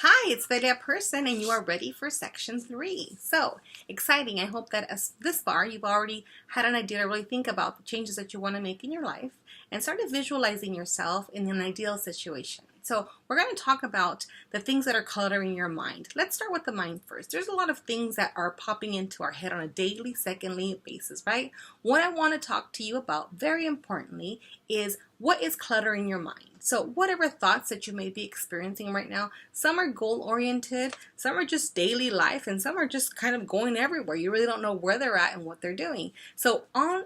Hi, it's Velia Person, and you are ready for section 3. So exciting. I hope that this far you've already had an idea to really think about the changes that you want to make in your life and started visualizing yourself in an ideal situation. So we're going to talk about the things that are cluttering your mind. Let's start with the mind first. There's a lot of things that are popping into our head on a daily, secondly basis, right? What I want to talk to you about, very importantly, is what is cluttering your mind. So whatever thoughts that you may be experiencing right now, some are goal-oriented, some are just daily life, and some are just kind of going everywhere. You really don't know where they're at and what they're doing. So on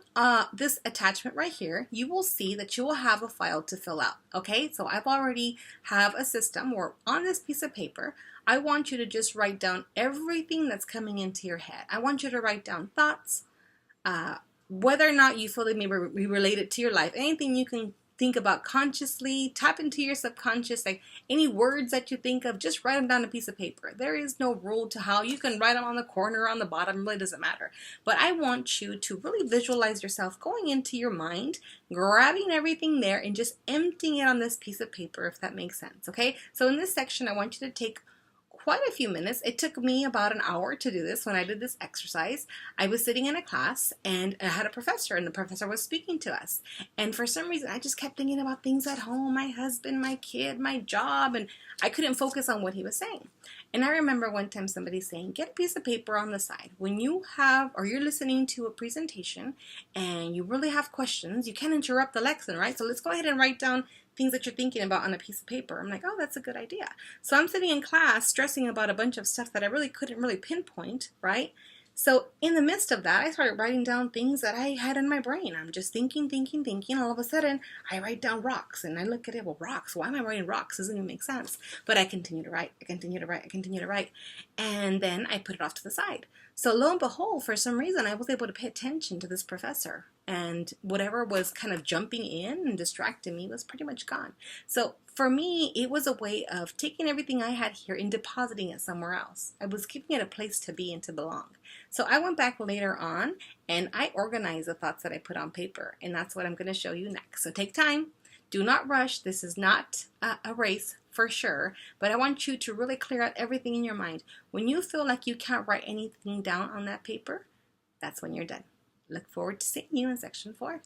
this attachment right here, you will see that you will have a file to fill out. Okay, so I've already have a system where on this piece of paper, I want you to just write down everything that's coming into your head. I want you to write down thoughts, whether or not you feel they may be related to your life, anything you can think about consciously, tap into your subconscious, like any words that you think of, just write them down on a piece of paper. There is no rule to how you can write them on the corner or on the bottom, really doesn't matter. But I want you to really visualize yourself going into your mind, grabbing everything there and just emptying it on this piece of paper, if that makes sense, okay? So in this section, I want you to take quite a few minutes. It took me about an hour to do this when I did this exercise. I was sitting in a class and I had a professor and the professor was speaking to us. And for some reason, I just kept thinking about things at home, my husband, my kid, my job, and I couldn't focus on what he was saying. And I remember one time somebody saying, get a piece of paper on the side. When you have, or you're listening to a presentation and you really have questions, you can't interrupt the lesson, right? So let's go ahead and write down things that you're thinking about on a piece of paper. I'm like, oh, that's a good idea. So I'm sitting in class stressing about a bunch of stuff that I really couldn't really pinpoint, right? So in the midst of that, I started writing down things that I had in my brain. I'm just thinking. All of a sudden, I write down rocks, and I look at it, well, rocks, why am I writing rocks? Doesn't even make sense. But I continue to write, and then I put it off to the side. So lo and behold, for some reason, I was able to pay attention to this professor, and whatever was kind of jumping in and distracting me was pretty much gone. So for me, it was a way of taking everything I had here and depositing it somewhere else. I was giving it a place to be and to belong. So I went back later on and I organized the thoughts that I put on paper, and that's what I'm going to show you next. So take time. Do not rush. This is not a race for sure, but I want you to really clear out everything in your mind. When you feel like you can't write anything down on that paper, that's when you're done. Look forward to seeing you in section 4.